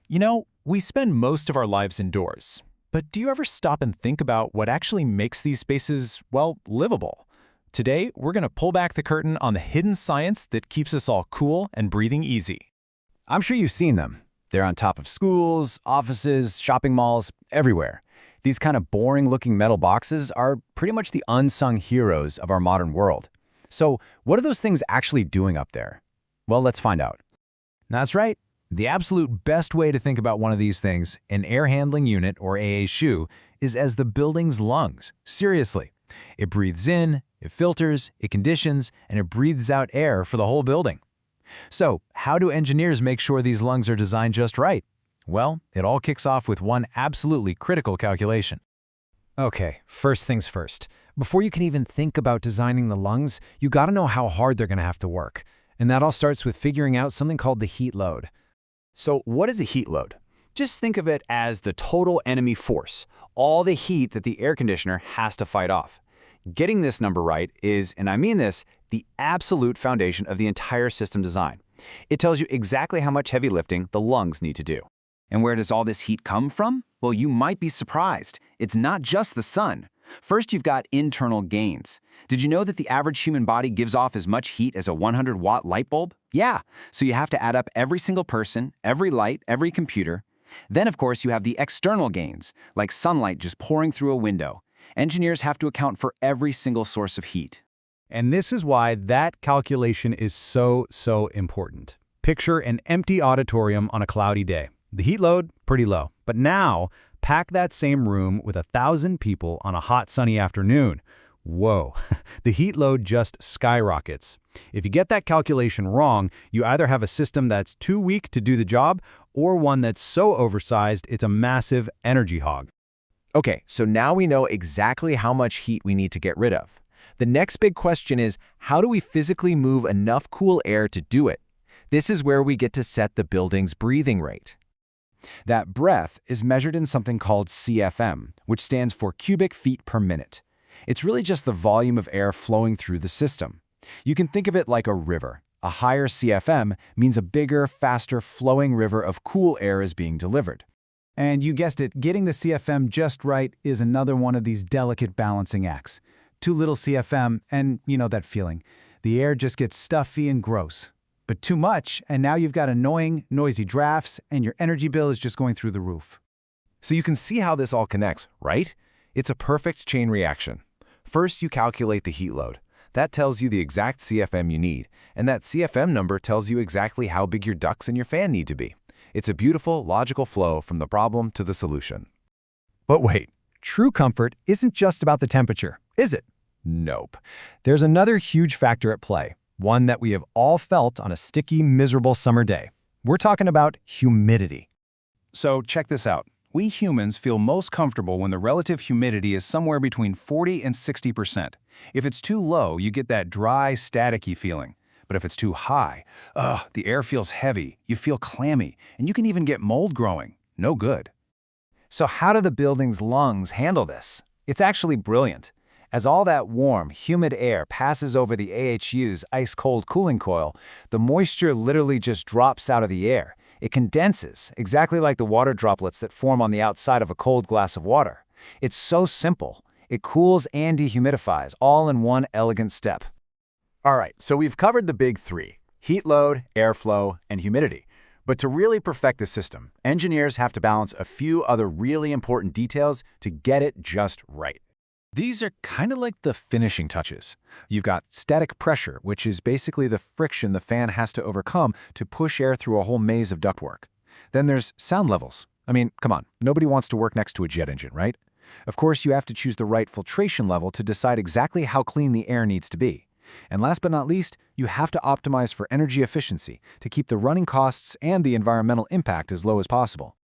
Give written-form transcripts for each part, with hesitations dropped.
You know, we spend most of our lives indoors, but do you ever stop and think about what actually makes these spaces, well, livable? Today, we're going to pull back the curtain on the hidden science that keeps us all cool and breathing easy. I'm sure you've seen them. They're on top of schools, offices, shopping malls, everywhere. These kind of boring-looking metal boxes are pretty much the unsung heroes of our modern world. So, what are those things actually doing up there? Well, let's find out. That's right. The absolute best way to think about one of these things, an air handling unit or AHU, is as the building's lungs. Seriously. It breathes in, it filters, it conditions, and it breathes out air for the whole building. So, how do engineers make sure these lungs are designed just right? Well, it all kicks off with one absolutely critical calculation. Okay, first things first. Before you can even think about designing the lungs, you gotta know how hard they're gonna have to work. And that all starts with figuring out something called the heat load. So, what is a heat load? Just think of it as the total enemy force, all the heat that the air conditioner has to fight off. Getting this number right is, and I mean this, the absolute foundation of the entire system design. It tells you exactly how much heavy lifting the lungs need to do. And where does all this heat come from? Well, you might be surprised. It's not just the sun. First, you've got internal gains. Did you know that the average human body gives off as much heat as a 100-watt light bulb? Yeah, so you have to add up every single person, every light, every computer. Then, of course, you have the external gains, like sunlight just pouring through a window. Engineers have to account for every single source of heat. And this is why that calculation is so important. Picture an empty auditorium on a cloudy day. The heat load, pretty low. But now, pack that same room with 1,000 people on a hot, sunny afternoon. Whoa, the heat load just skyrockets. If you get that calculation wrong, you either have a system that's too weak to do the job or one that's so oversized it's a massive energy hog. Okay, so now we know exactly how much heat we need to get rid of. The next big question is, how do we physically move enough cool air to do it? This is where we get to set the building's breathing rate. That breath is measured in something called CFM, which stands for cubic feet per minute. It's really just the volume of air flowing through the system. You can think of it like a river. A higher CFM means a bigger, faster flowing river of cool air is being delivered. And you guessed it, getting the CFM just right is another one of these delicate balancing acts. Too little CFM, and you know that feeling. The air just gets stuffy and gross. But too much, and now you've got annoying, noisy drafts, and your energy bill is just going through the roof. So you can see how this all connects, right? It's a perfect chain reaction. First, you calculate the heat load. That tells you the exact CFM you need, and that CFM number tells you exactly how big your ducts and your fan need to be. It's a beautiful, logical flow from the problem to the solution. But wait, true comfort isn't just about the temperature, is it? Nope. There's another huge factor at play, one that we have all felt on a sticky, miserable summer day. We're talking about humidity. So check this out. We humans feel most comfortable when the relative humidity is somewhere between 40 and 60%. If it's too low, you get that dry, staticky feeling. But if it's too high, the air feels heavy, you feel clammy, and you can even get mold growing. No good. So how do the building's lungs handle this? It's actually brilliant. As all that warm, humid air passes over the AHU's ice-cold cooling coil, the moisture literally just drops out of the air. It condenses, exactly like the water droplets that form on the outside of a cold glass of water. It's so simple. It cools and dehumidifies, all in one elegant step. All right, so we've covered the big three: heat load, airflow, and humidity. But to really perfect the system, engineers have to balance a few other really important details to get it just right. These are kind of like the finishing touches. You've got static pressure, which is basically the friction the fan has to overcome to push air through a whole maze of ductwork. Then there's sound levels. I mean, come on, nobody wants to work next to a jet engine, right? Of course, you have to choose the right filtration level to decide exactly how clean the air needs to be. And last but not least, you have to optimize for energy efficiency to keep the running costs and the environmental impact as low as possible.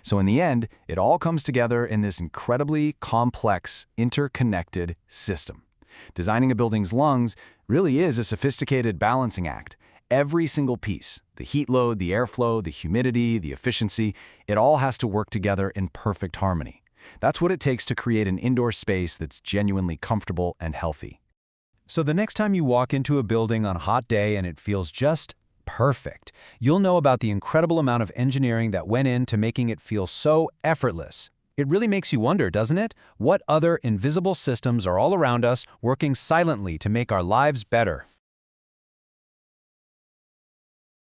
So in the end, it all comes together in this incredibly complex, interconnected system. Designing a building's lungs really is a sophisticated balancing act. Every single piece, the heat load, the airflow, the humidity, the efficiency, it all has to work together in perfect harmony. That's what it takes to create an indoor space that's genuinely comfortable and healthy. So the next time you walk into a building on a hot day and it feels just Perfect. You'll know about the incredible amount of engineering that went into making it feel so effortless. It really makes you wonder, doesn't it? What other invisible systems are all around us working silently to make our lives better?